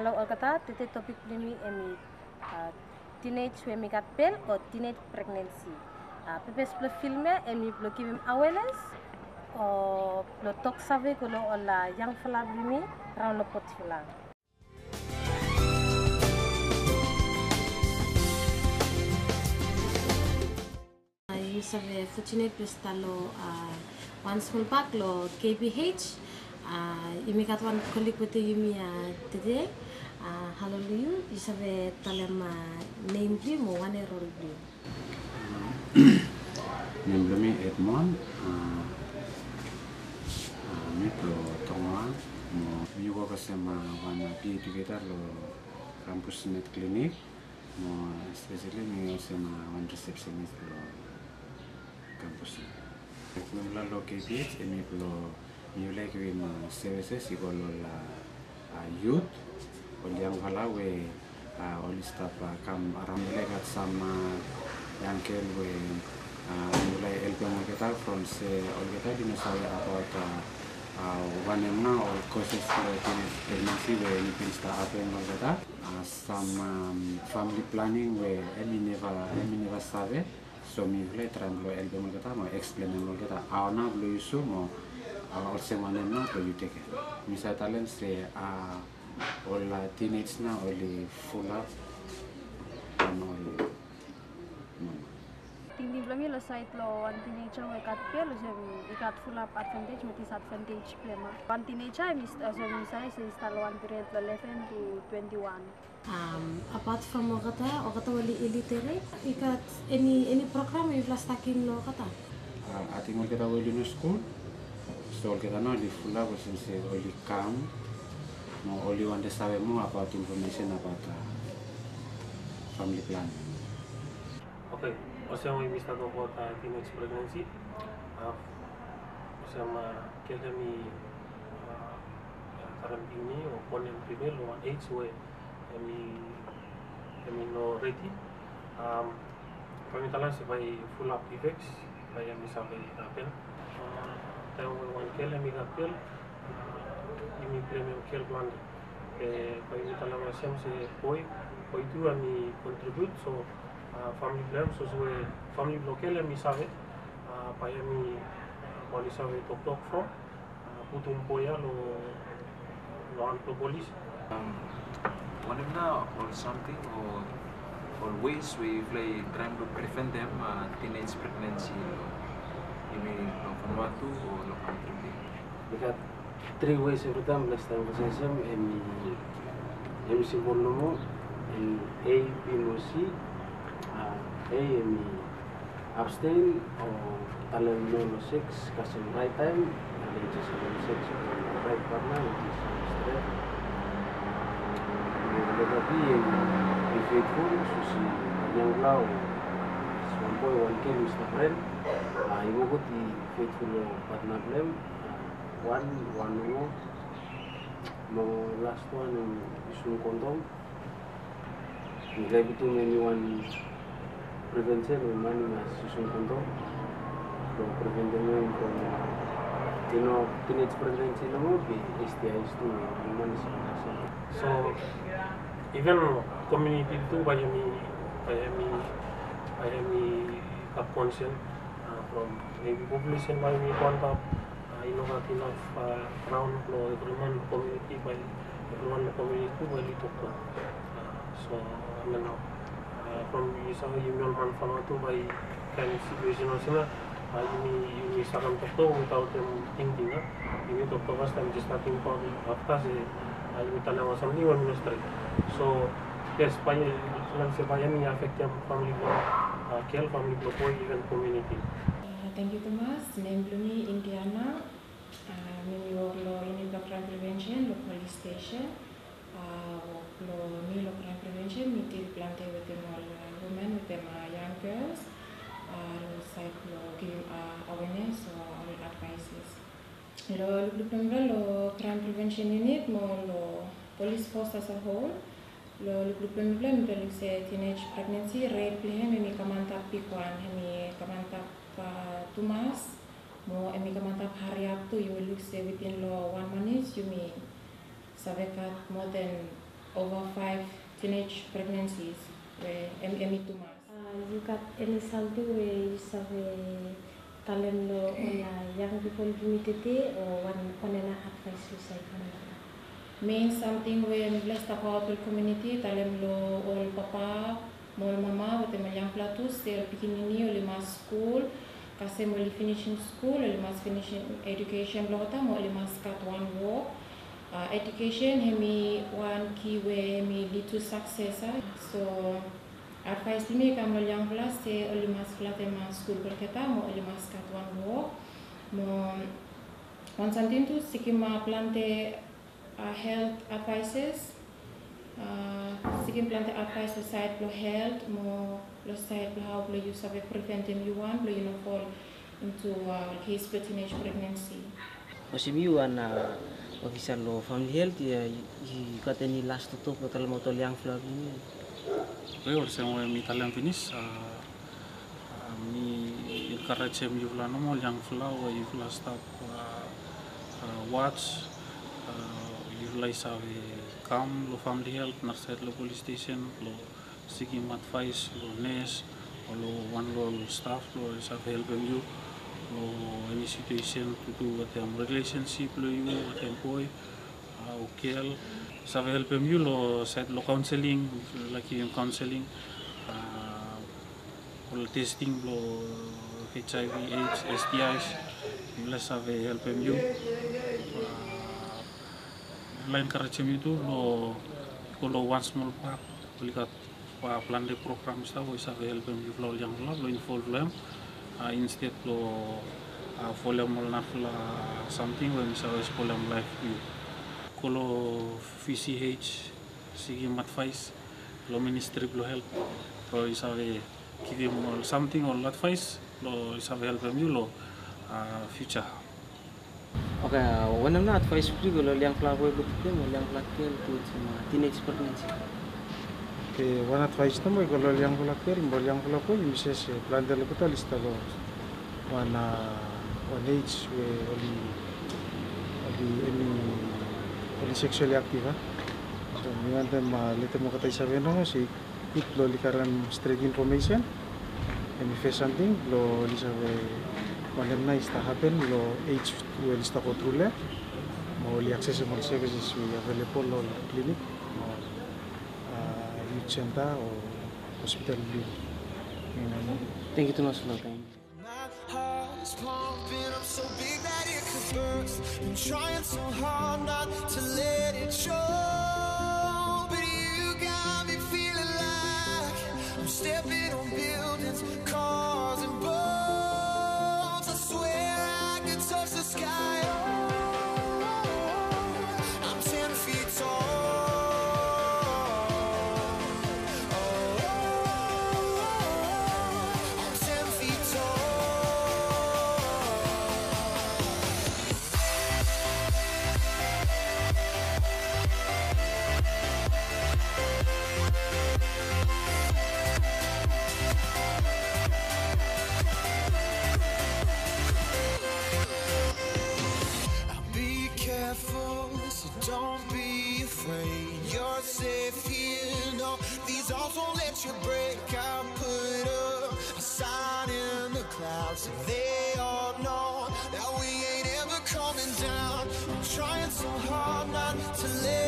Kalau kata tete topik ini teenage kat pel or teenage pregnancy. Pepes plo filme plo kibim awareness o plo tok save kalau ola yang fala bimi round pot filang. You have fortunate bestalo one small pack lo KPH. Imi katwan kolik pute yumi today. Hallelujah. You have talema name blue mo one error blue. Name blue Edmond. Me pro tonga mo yugo kasema wana pi together lo campus net clinic mo especially me kasema one receptionist lo campus. Kumla lo KPH emi lo you like win services igolo la youth or young hala we all stuff come around like at some young girl we like helping kita from say all kita di Nusa about one now or causes pregnancy where you can start happening all kita some family planning where any never survey so me like try to help kita mo explain all kita how now lo isu mo also one na to you take it. Misa talent say all teenage na only full up no. Tinggi belum ya site lo one teenager we kat pel so ikat full up advantage mo disadvantage plema. One teenager misalnya se install one period lo 11 to 21. Apart from okata wali illiterate ikat any program you last taking lo kata. I think kita wali no school. So kita no di full up since only come no only want to sabe more about information about family plan. Okay, osama we start about teenage pregnancy. Osama kaya mi current ini o one and female one age where kami no ready. Kami talan sebagai full up effects, kaya mi sabe apa. Tayo one kel ami kapel imi premium kel plan kaya mi talang asyam se boy itu ami contribute so family plan so family local ami sabe kaya mi bali sabe tok from putum poya lo anto police one now or something or ways we play trying to prevent them teenage pregnancy ini lo Vanuatu o lo country. Dekat 3 ways every time last time conversation emi simbol nomo in A, B, no C. A emi abstain or talent no sex kasi right time and just no sex right partner which is straight. Tetapi emi faithful susi yang lau one boy one girl Mr. Friend. Ibu ko di faithful partner blem one mo last one isun kondom nilai betul one prevention money mas isun kondom so prevention from teenage pregnancy namo be STIs tu mana sih so even community itu banyak mi conscious from maybe population by me contact innovative enough around everyone community by everyone community by little so I mean from isang email man Vanuatu by kind of situation also ini sakam tokto without them thinking ini tokto was time just starting for after say ini tanah masam ni one ministry so yes banyak sebaya ni affect yang family care family boy even community. Thank you Thomas. Name Blumi Indiana. Mimi lo ini lo crime prevention lo police station. Lo crime prevention meeting plante with them all women with them young girls. Lo site lo give awareness or all advices. Lo crime prevention unit mo lo police force as a whole. Lo problem se teenage pregnancy rape hemi kamantap pikwan hemi kamantap tumas mo emi kamantap hari up to you look say within lo 1 minute you may sabekat more than over 5 teenage pregnancies where emi tumas. You got any something where you have talent lo young people community or one advice you say Main something where mi bless about the community talem lo all papa mol mama wote malyang platus ser pikinini oli mas school kasi mo li finishing school oli mas finishing education lo ta mo oli mas kat one work education hemi one key way hemi lead to success so advice ni kam lo yang plus se oli mas flate mas school berkata mo oli mas kat one work mo one something to sikima plante health advices seeking plante advice to side lo health mo lo side lo how lo you sabe prevent them you want lo you know fall into case for teenage pregnancy. Masih wana official lo family health ya kata ni last tutup betul motor yang flag ini. Well, saya mi talang finish mi encourage mi vla no mo yang flag wa you vla stop watch Yulai sabe kam lo family health narset lo police station lo seeking advice lo nurse lo one lo staff lo sabe help you lo any situation to do with them relationship lo you with employee okay sabe help you lo set lo counseling like in counseling lo testing lo HIV AIDS STIs Yulai sabe help you lain kerja itu lo kalau one small park lihat plan de program kita bisa help them lo yang lo involve them instead lo follow mal nafla something when misalnya sekolah life you kalau VCH sigi advice lo ministry lo help lo bisa give them something or advice lo bisa help them you lo future. Oke, wanam na advice free kalau yang pelaku betul mau yang pelaku itu cuma teenage pregnancy. Oke, one advice namu kalau yang pelaku bisa se plan dalam kita lista lo, one age we only sexually active so dengan tema lete mo kata isaben no si quick lo likaran straight information, and if something lo lisabe When está happen, lo age will está control. Mo li accessible services we available lo clinic, youth center or hospital. Thank you too much for time. Heart's pumping up so big that it could burst. Been trying so hard not to let it show, but you got me feeling like I'm stepping on buildings, cars and boats. Touch the sky, I'm 10 feet tall. I'm 10 feet tall. So don't be afraid, you're safe here. No, these arms won't let you break. I put up a sign in the clouds so they all know that we ain't ever coming down. I'm trying so hard not to let